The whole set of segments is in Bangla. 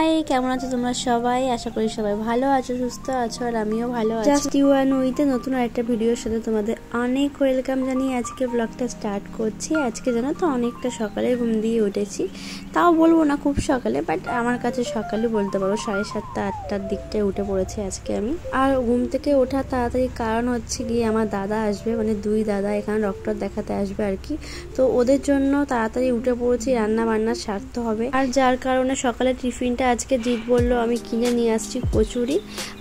হাই, কেমন আছো তোমরা সবাই? আশা করি সবাই ভালো আছো, সুস্থ আছো, আর আমিও ভালো আছি। জাস্ট ইউ আর নোতে নতুন একটা ভিডিওর সাথে তোমাদের অনেক ওয়েলকাম জানিয়ে আজকে ব্লগটা স্টার্ট করছি। আজকে জানো তো অনেকটা সকালে ঘুম দিয়ে উঠেছি, তাও বলবো না খুব সকালে, বাট আমার কাছে সকালে বলতে পারো 7:30 8টার দিকটায় উঠে পড়েছি আজকে আমি। আর ঘুম থেকে ওঠার তাড়াতাড়ি কারণ হচ্ছে গিয়ে আমার দাদা আসবে, মানে দুই দাদা এখানে ডক্টর দেখাতে আসবে আর কি। তো ওদের জন্য তাড়াতাড়ি উঠে পড়েছি, রান্না বান্না সারতে হবে। আর যার কারণে সকালে টিফিনটা আজকে জিৎ বললো আমি কিনে নিয়ে আসছি কচুরি।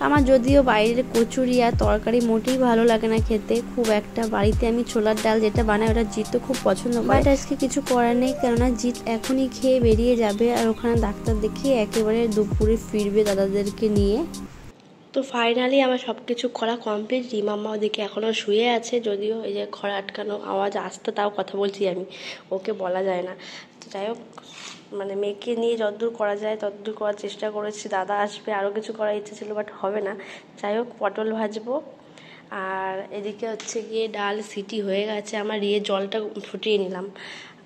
আমার যদিও বাইরের কচুরি আর তরকারি মোটেই ভালো লাগে না খেতে খুব একটা, বাড়িতে আমি ছোলার ডাল যেটা বানাই ওটা জিৎ তো খুব পছন্দ করে। বাট আজকে কিছু করার নেই, কেননা জিৎ এখনই খেয়ে বেরিয়ে যাবে, আর ওখানে ডাক্তার দেখিয়ে একেবারে দুপুরে ফিরবে দাদাদেরকে নিয়ে। তো ফাইনালি আমার সব কিছু করা কমপ্লিট। রিমাম্মা ওদিকে এখনও শুয়ে আছে, যদিও এই যে ঘরে আটকানো আওয়াজ আসতে, তাও কথা বলছি আমি, ওকে বলা যায় না। তো যাই হোক, মানে মেয়েকে নিয়ে যতদূর করা যায় ততদূর করার চেষ্টা করেছি। দাদা আসবে, আরও কিছু করার ইচ্ছে ছিল বাট হবে না। যাই হোক, পটল ভাজবো। আর এদিকে হচ্ছে গিয়ে ডাল সিটি হয়ে গেছে আমার, জলটা ফুটিয়ে নিলাম।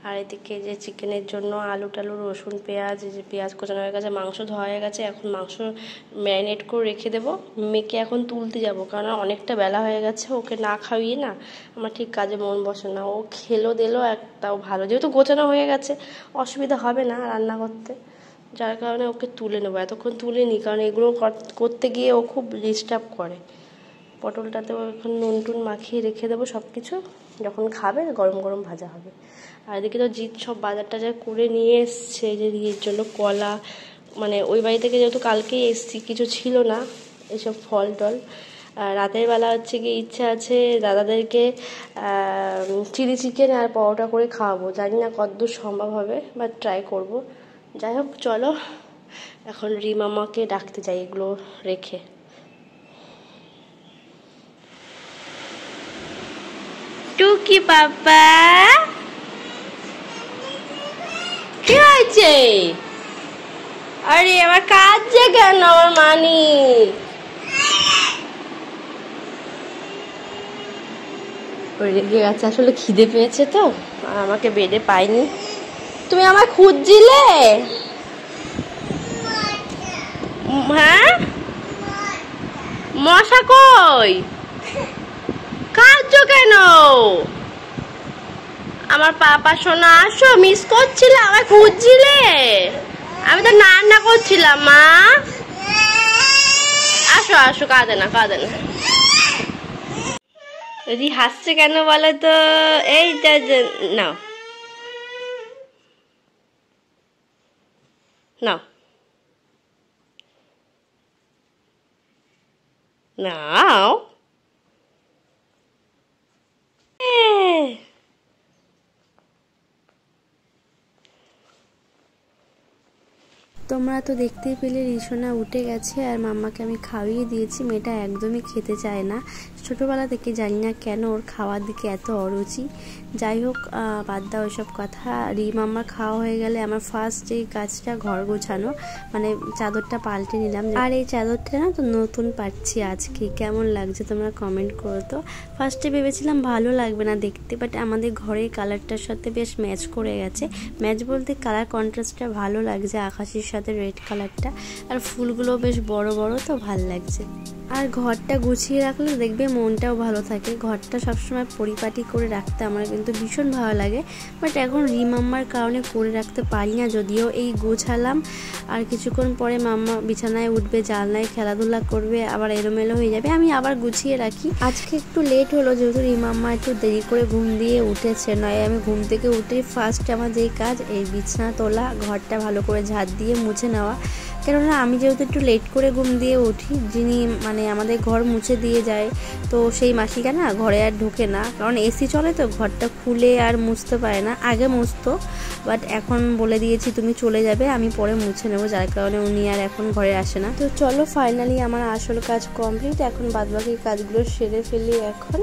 আর এদিকে যে চিকেনের জন্য আলু টালু রসুন পেঁয়াজ, এই যে পেঁয়াজ কোচানো হয়ে গেছে, মাংস ধোয়া হয়ে গেছে। এখন মাংস ম্যারিনেট করে রেখে দেবো। মেয়েকে এখন তুলতে যাব, কারণ অনেকটা বেলা হয়ে গেছে। ওকে না খাইয়ে না আমার ঠিক কাজে মন বসে না। ও খেলো দিলো একটাও ভালো, যেহেতু গোছানো হয়ে গেছে অসুবিধা হবে না রান্না করতে, যার কারণে ওকে তুলে নেবো। এতক্ষণ তুলে নিই, কারণ এগুলো করতে গিয়ে ও খুব ডিস্টার্ব করে। পটলটাতেও এখন নুন টুন মাখিয়ে রেখে দেবো, সব কিছু যখন খাবে গরম গরম ভাজা হবে। আর এদিকে তো জিৎ সব বাজার টাজার করে নিয়ে এসছে, যে ইয়ের জন্য কলা, মানে ওই বাড়ি থেকে যেহেতু কালকেই এসছি, কিছু ছিল না এইসব ফল টল। রাতের বেলা হচ্ছে গিয়ে ইচ্ছা আছে দাদাদেরকে চিলি চিকেন আর পরোটা করে খাওয়াবো, জানি না কতদূর সম্ভব হবে, বাট ট্রাই করব। যাই হোক চলো এখন রিমামাকে ডাকতে যাই এগুলো রেখে। টুকি পাপা, কি হয়েছে? আরে আমার কাজ যে কেন, আমার মানি রেগে গেছে, আসলে খিদে পেয়েছে তো, আর আমাকে বেডে পাইনি। তুমি আমায় খুঁজছিলে? হ্যাঁ, মশা কই? কাঁদছো কেন? আমার পাপা সোনা আসো, মিস করছিলে, আমায় খুঁজছিলে? আমি তো রান্না করছিলাম মা। আসো আসো, কাঁদে না কাঁদে না। রি হাসছে কেন বলো তো? এইটা নাও নাও নাও। তোমরা তো দেখতেই পেলে রিসোনা উঠে গেছে, আর মাম্মাকে আমি খাইয়ে দিয়েছি। মেয়েটা একদমই খেতে চায় না, ছোটোবেলা থেকে জানি না কেন ওর খাওয়ার দিকে এত অরুচি। যাই হোক, বাদ দাও ওইসব কথা। মাম্মার খাওয়া হয়ে গেলে আমার ফার্স্ট যেই কাজটা ঘর গোছানো, মানে চাদরটা পাল্টে নিলাম। আর এই চাদরটা না তো নতুন পাচ্ছি আজকে, কেমন লাগছে তোমরা কমেন্ট করো তো। ফার্স্টে ভেবেছিলাম ভালো লাগবে না দেখতে, বাট আমাদের ঘরের কালারটার সাথে বেশ ম্যাচ করে গেছে। ম্যাচ বলতে কালার কন্ট্রাস্টটা ভালো লাগছে, আকাশের সাথে রেড কালারটা, আর ফুলগুলো বেশ বড় বড়, তো ভাল লাগছে। আর ঘরটা গুছিয়ে রাখলে দেখবে মনটাও ভালো থাকে। ঘরটা সবসময় পরিপাটি করে রাখতে আমার কিন্তু ভীষণ ভালো লাগে, বাট এখন রিমাম্মার কারণে করে রাখতে পারি না। যদিও এই গোছালাম, আর কিছুক্ষণ পরে মাম্মা বিছানায় উঠবে, জানলায় খেলাধুলা করবে, আবার এলোমেলো হয়ে যাবে, আমি আবার গুছিয়ে রাখি। আজকে একটু লেট হলো, যেহেতু রিমাম্মা একটু দেরি করে ঘুম দিয়ে উঠেছে। নয় আমি ঘুম থেকে উঠেই ফার্স্ট আমার যেই কাজ এই বিছানা তোলা, ঘরটা ভালো করে ঝাড় দিয়ে মুছে নেওয়া। কেননা আমি যেহেতু একটু লেট করে ঘুম দিয়ে উঠি, যিনি মানে আমাদের ঘর মুছে দিয়ে যায়, তো সেই মাসিকা না ঘরে আর ঢোকে না, কারণ এসি চলে তো ঘরটা খুলে আর মুছতে পারে না। আগে মুছতো, বাট এখন বলে দিয়েছি তুমি চলে যাবে, আমি পরে মুছে নেবো, যার কারণে উনি আর এখন ঘরে আসে না। তো চলো ফাইনালি আমার আসল কাজ কমপ্লিট, এখন বাদবাকি কাজগুলো সেরে ফেলি এখন।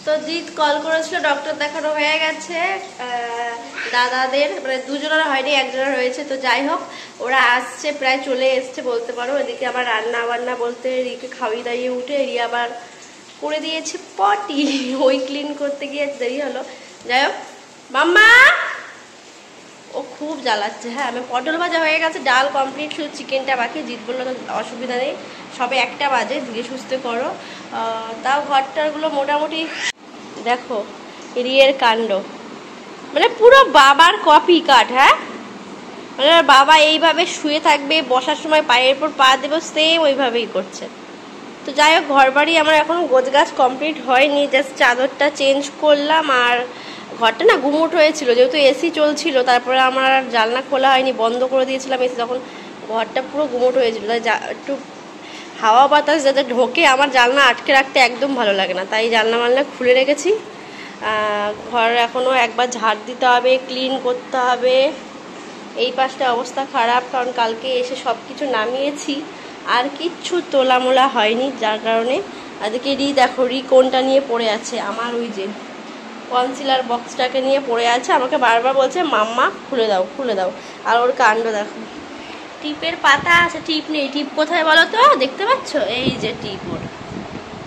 তো জিৎ কল করেছিল, ডক্টর দেখানো হয়ে গেছে দাদাদের, মানে দুজনের হয়নি, একজনের হয়েছে। তো যাই হোক, ওরা আসছে, প্রায় চলে এসছে বলতে পারো। এদিকে আবার রান্না বান্না বলতে রিকে খাওয়িয়ে দাঁড়িয়ে উঠে রি আবার করে দিয়েছে পটি, ওই ক্লিন করতে গিয়ে দেরি হলো। যাই হোক মাম্মা ও খুব জ্বালাচ্ছে। হ্যাঁ আমি পটল ভাজা হয়ে গেছে, ডাল কমপ্লিট, শুধু চিকেনটা বাকি। জিত বললো তো অসুবিধা নেই, সবে 1টা বাজে, ধীরে সুস্থে করো। তাও ঘরটারগুলো মোটামুটি দেখো রিয়ের কাণ্ড, মানে পুরো বাবার কপি কাট। হ্যাঁ মানে বাবা এইভাবে শুয়ে থাকবে, বসার সময় পায়ের উপর পা দেবো, সেম ওইভাবেই করছে। তো যাই হোক ঘর বাড়ি আমার এখনও গোছগাছ কমপ্লিট হয়নি, জাস্ট চাদরটা চেঞ্জ করলাম। আর ঘরটা না গুমুট হয়েছিল, যেহেতু এসি চলছিল, তারপরে আমার জানলা খোলা হয়নি, বন্ধ করে দিয়েছিলাম এসি, তখন ঘরটা পুরো গুমুট হয়েছিল। তাই একটু হাওয়া বাতাস যাতে ঢোকে, আমার জানলা আটকে রাখতে একদম ভালো লাগে না, তাই জানলা মানলা খুলে রেখেছি। ঘর এখনও একবার ঝাড় দিতে হবে, ক্লিন করতে হবে। এই পাশটা অবস্থা খারাপ, কারণ কালকে এসে সব কিছু নামিয়েছি, আর কিচ্ছু তোলামোলা হয়নি, যার কারণে আজকে দেখো কোনটা নিয়ে পড়ে আছে, আমার ওই যে কনসিলার বক্সটাকে নিয়ে পড়ে আছে। আমাকে বারবার বলছে মাম্মা খুলে দাও খুলে দাও। আর ওর কাণ্ড দেখো, টিপের পাতা আছে, টিপ নেই। টিপ কোথায় বলো তো, দেখতে পাচ্ছ? এই যে টিপ, ওর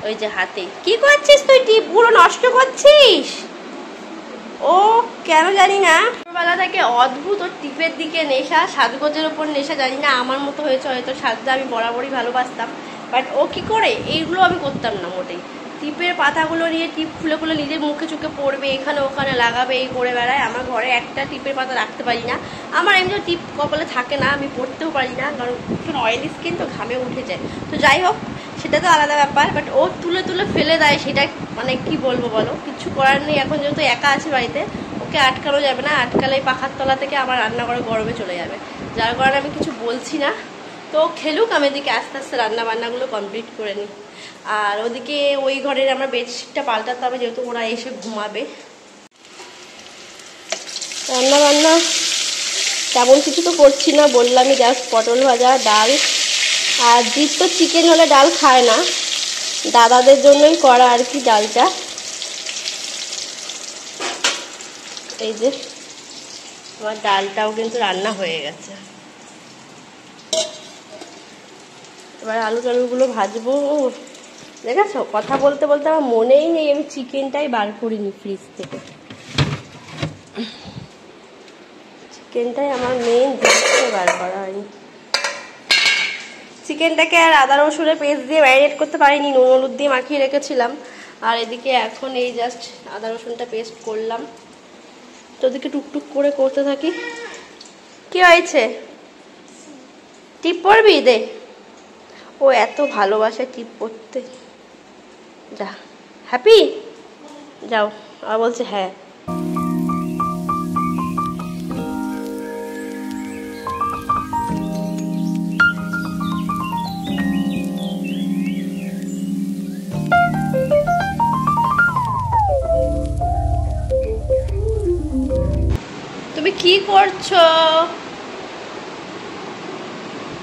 ওই যে হাতে। কি করছিস তুই, টিপগুলো নষ্ট করছিস? ও কেন জানি না ছোটবেলা থেকে অদ্ভুত ওর টিপের দিকে নেশা, সাজগোজের ওপর নেশা। জানি না আমার মতো হয়েছে হয়তো, সাজটা আমি বরাবরই ভালোবাসতাম, বাট ও কি করে এইগুলো আমি করতাম না মোটেই। টিপের পাতাগুলো নিয়ে টিপ খুলে খুলে নিজের মুখে চুখে পড়বে, এখানে ওখানে লাগাবে, এই করে বেড়ায়। আমার ঘরে একটা টিপের পাতা রাখতে পারি না, আমার এমনি টিপ কপালে থাকে না, আমি পড়তেও পারি না, কারণ ভীষণ অয়েলি স্কিন তো, ঘামে উঠে যায়। তো যাই হোক সেটা তো আলাদা ব্যাপার, বাট ও তুলে তুলে ফেলে দেয়, সেটা মানে কি বলবো বলো, কিছু করার নেই। এখন যেহেতু একা আছে বাড়িতে, ওকে আটকানো যাবে না, আটকালে পাখার তলা থেকে আমার রান্নাঘরে গরমে চলে যাবে, যার কারণে আমি কিছু বলছি না। তো খেলুক, আমি এদিকে আস্তে আস্তে রান্না বান্নাগুলো কমপ্লিট করে নিই। আর ওদিকে ওই ঘরের আমরা বেডশিটটা পাল্টাতে হবে, যেহেতু ওরা এসে ঘুমাবে। রান্না বান্না তেমন কিছু তো করছি না, বললামই, জাস্ট পটল ভাজা, ডাল। আর জিত তো চিকেন হলে ডাল খায় না, দাদাদের জন্যই করা আর কি ডালটা। এই যে আমার ডালটাও কিন্তু রান্না হয়ে গেছে, এবার আলু টালুগুলো ভাজবো। দেখেছো কথা বলতে বলতে আমার মনেই নেই আমি চিকেনটাই বার করিনি ফ্রিজ থেকে। চিকেনটাই আমার মেইন জিনিসটা বার করা হয়নি। চিকেনটাকে আর আদা রসুনের পেস্ট দিয়ে ম্যারিনেট করতে পারিনি, নুন হলুদ দিয়ে মাখিয়ে রেখেছিলাম। আর এদিকে এখন এই জাস্ট আদা রসুনটা পেস্ট করলাম, তো ওদিকে টুকটুক করে করতে থাকি। কি হয়েছে, টিপ পড়বি? দে, ও এত ভালোবাসে টিপ পড়তে। যা, হ্যাপি যাও। আর বলছে হ্যাঁ। তুমি কি করছো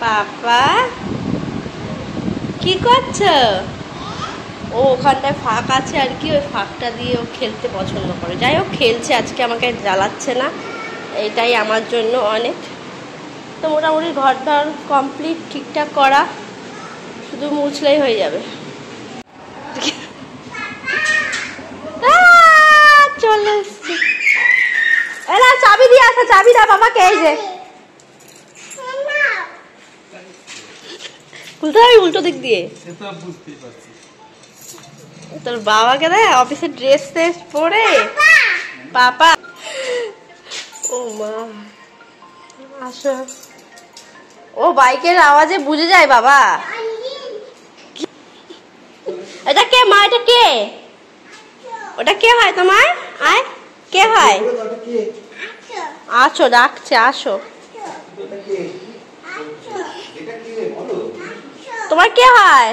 পাপা, কি করছো? ও ওখানটায় ফাঁক আছে আর কি, ওই ফাঁকটা দিয়ে ও খেলতে পছন্দ করে। যাই হোক খেলছে, আজকে আমাকে জ্বালাচ্ছে না, এইটাই আমার জন্য অনেক। তো মোটামুটি ঘর ধর কমপ্লিট, ঠিকঠাক করা, শুধু মুছলেই হয়ে যাবে। চলে এসছি, এলা চাবি দিয়ে আসা, চাবি দাও বাবাকে। এই যে খুলতে হবে উল্টো দিক দিয়ে, তোর বাবাকে দেয় অফিসের ড্রেস ট্রেস পরে। পাপা, ও মা আসো। ও বাইকের আওয়াজে বুঝে যায় বাবা। এটা কে মা, এটা কে, ওটা কে হয় তোমার? আয়, কে হয়? আসো, ডাকছে আসো। তোমার কে হয়?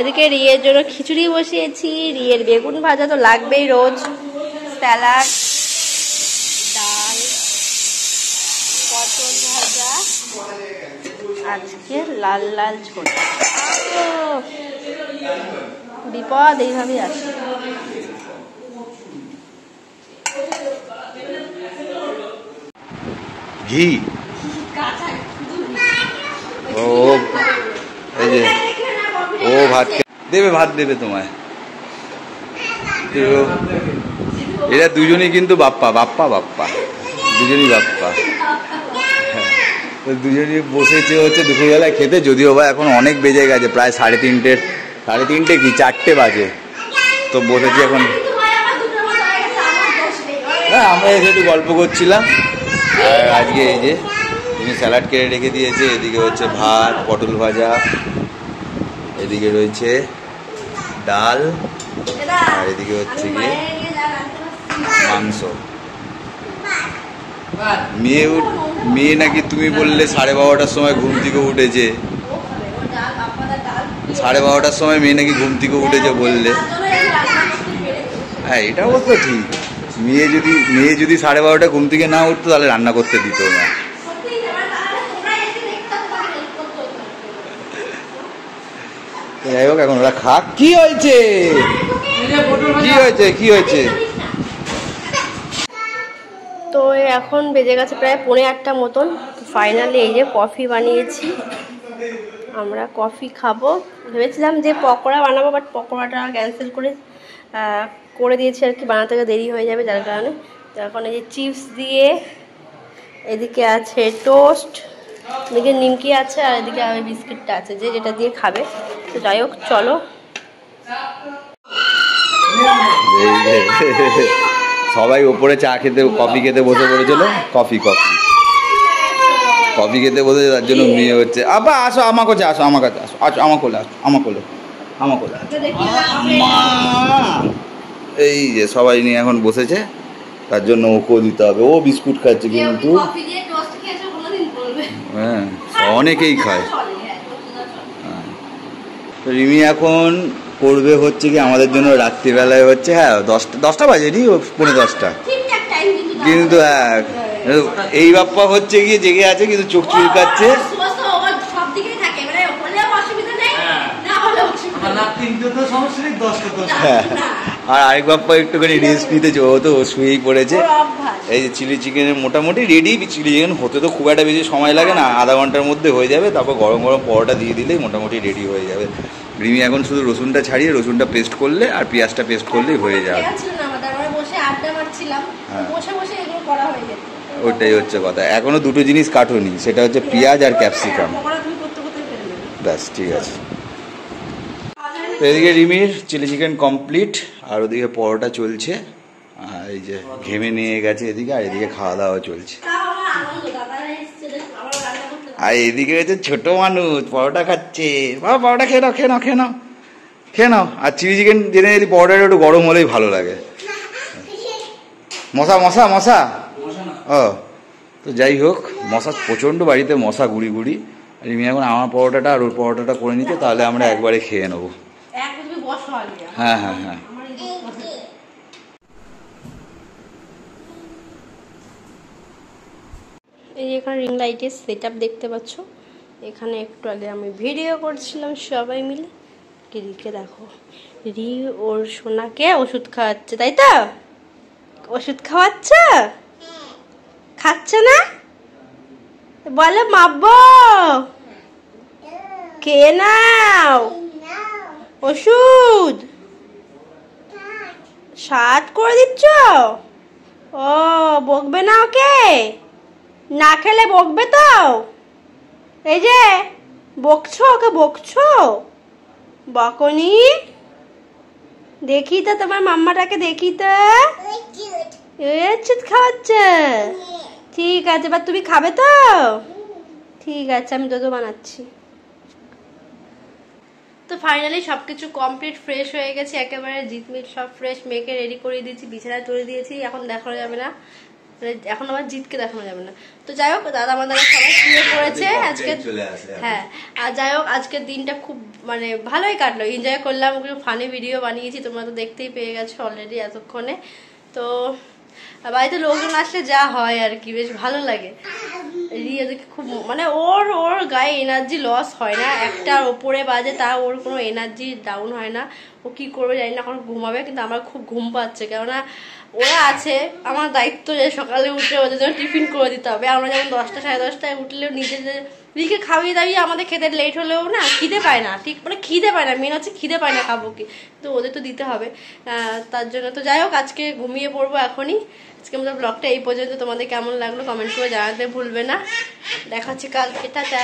এদিকে রিয়ের জন্য খিচুড়ি বসিয়েছি, রিয়ের বেগুন ভাজা তো লাগবেই রোজ, স্যালাড, ডাল, পটল ভাজা, আজকে লাল লাল ঝোল। বিপদ এইভাবেই আসে। ঘি, ও এই যে ও ভাত দেবে, ভাত দেবে তোমায়। তো এরা দুজনেই কিন্তু বাপ্পা বাপ্পা বাপ্পা, দুজনই বাপ্পা। তো দুজনই বসেছে হচ্ছে দুপুরবেলায় খেতে, যদিও বা এখন অনেক বেজে গেছে, প্রায় 3:30 কি 4টে বাজে। তো বসেছি এখন, হ্যাঁ আমরা এসে একটু গল্প করছিলাম। আর আজকে এই যে তুমি স্যালাড কেটে রেখে দিয়েছে, এদিকে হচ্ছে ভাত, পটল ভাজা, এদিকে রয়েছে ডাল, আর এদিকে হচ্ছে গিয়ে মাংস। মেয়ে নাকি তুমি বললে 12:30টার সময় ঘুম থেকে উঠেছে, 12:30টার সময় মেয়ে নাকি ঘুম থেকে উঠেছে বললে। হ্যাঁ এটা অবশ্য ঠিক, মেয়ে যদি 12:30 ঘুম থেকে না উঠতো তাহলে রান্না করতে দিত না। যাই হোক এখন ওরা খাক। কি হয়েছে? তো এখন বেজে গেছে প্রায় 8:45 মতন। ফাইনালি এই যে কফি বানিয়েছি, আমরা কফি খাবো। ভেবেছিলাম যে পকোড়া বানাবো, বাট পকোড়াটা ক্যান্সেল করে দিয়েছি আর কি, বানাতে দেরি হয়ে যাবে যার কারণে। তো এখন এই যে চিপস দিয়ে, এদিকে আছে টোস্ট, এদিকে নিমকি আছে, আর এদিকে আমি বিস্কিটটা আছে, যে যেটা দিয়ে খাবে। তো যাই হোক চলো। সবাই ওপরে চা খেতে, কফি খেতে বসে পড়েছিল, কফি খেতে বসে, তার জন্য মেয়ে হচ্ছে আবার আসো আমার কাছে, আসো আমার কাছে, আসো আমার কোলে, এই যে সবাই নিয়ে এখন বসেছে, তার জন্য ওকেও দিতে হবে। ও বিস্কুট খাচ্ছে কিন্তু, হ্যাঁ অনেকেই খায়। তো রিমি এখন করবে হচ্ছে কি আমাদের জন্য রাত্রিবেলায় হচ্ছে, হ্যাঁ 10টা বাজেনি, 10:45, কিন্তু হ্যাঁ এই বাপ্পা হচ্ছে গিয়ে জেগে আছে কিন্তু চোখ চুলকাচ্ছে। আর আরেক বাপ্পা একটুখানি রেস্ট নিতেছে, ও তো শুয়েই পড়েছে। এই যে চিলি চিকেনের মোটামুটি রেডি, চিলি চিকেন হতে তো খুব একটা বেশি সময় লাগে না, আধা ঘন্টার মধ্যে হয়ে যাবে। তারপর গরম গরম পরোটা দিয়ে দিলেই মোটামুটি রেডি হয়ে যাবে। রিমি এখন শুধু রসুনটা ছাড়িয়ে রসুনটা পেস্ট করলে আর পেঁয়াজটা পেস্ট করলেই হয়ে যাবে। ওইটাই হচ্ছে কথা, এখনো দুটো জিনিস কাটোনি, সেটা হচ্ছে পেঁয়াজ আর ক্যাপসিকাম, ব্যাস ঠিক আছে। তো এদিকে রিমির চিলি চিকেন কমপ্লিট, আর ওদিকে পরোটা চলছে, আর এই যে ঘেমে নিয়ে গেছে এদিকে, আর এদিকে খাওয়া দাওয়া চলছে। আর এদিকে হচ্ছে ছোট মানুষ পরোটা খাচ্ছে, বাবা পরোটা খেয়ে নাও। আর চিলি চিকেন জেনে পরোটাটা একটু গরম হলেই ভালো লাগে। মশা ও, তো যাই হোক, মশা প্রচণ্ড বাড়িতে, মশা গুড়ি। রিমি এখন আমার পরোটাটা আর ওর পরোটাটা করে নিতে, তাহলে আমরা একবারে খেয়ে নেবো। হ্যাঁ। এই যে এখানে রিং লাইটের সেট আপ দেখতে পাচ্ছ, এখানে একটু আগে আমি ভিডিও করছিলাম সবাই মিলে। রিকে দেখো, রি ওর সোনাকে ওষুধ খাওয়াচ্ছে, তাই তো? ওষুধ খাচ্ছে না? বলে মাব্বো খেয়ে নাও ওষুধ, সাত করে দিচ্ছ। ও বকবে না ওকে? না খেলে বকবে তো? এই যে বকছো ওকে, বকনি? দেখি তো তোমার মাম্মাটাকে, দেখি তো, ওষুধ খাওয়াচ্ছে। ঠিক আছে, এবার তুমি খাবে তো? ঠিক আছে, আমি দুধ বানাচ্ছি। তো ফাইনালি সবকিছু কমপ্লিট, ফ্রেশ হয়ে গেছে একেবারে, জিতমিট সব ফ্রেশ, মেয়েকে রেডি করে দিয়েছি, বিছানায় তুলে দিয়েছি। এখন দেখানো যাবে না, এখন আবার জিতকে দেখানো যাবে না। তো যাই হোক, দাদা আমাদের সবাই শুয়ে পড়েছে আজকে। হ্যাঁ, আর যাই হোক আজকের দিনটা খুব মানে ভালোই কাটলো, এনজয় করলাম, ফানি ভিডিও বানিয়েছি, তোমরা তো দেখতেই পেয়ে গেছো অলরেডি এতক্ষণে। তো বাড়িতে লোকজন আসলে যা হয় আর কি, বেশ ভালো লাগে। রিয়াকে খুব মানে ওর গায়ে এনার্জি লস হয় না, একটার ওপরে বাজে তা ওর কোনো এনার্জি ডাউন হয় না। ও কি করবে জানি না, এখন ঘুমাবে, কিন্তু আমার খুব ঘুম পাচ্ছে, কেননা ওরা আছে, আমার দায়িত্ব যে সকালে উঠে ওদের জন্য টিফিন করে দিতে হবে। আমরা যেমন 10টা সাড়ে 10টায় উঠলেও নিজেদের রিকে খাওয়িয়ে দাওয়িয়ে আমাদের খেতে লেট হলেও না খিদে পায় না, ঠিক মানে খিদে পায় না, মেন হচ্ছে খিদে পায় না খাবো কি, তো ওদের তো দিতে হবে। তার জন্য তো যাই হোক আজকে ঘুমিয়ে পড়বো এখনই। আজকে আমাদের ব্লগটা এই পর্যন্ত। তোমাদের কেমন লাগলো কমেন্ট করে জানাতে ভুলবে না। দেখা হচ্ছে কালকে, টাটা।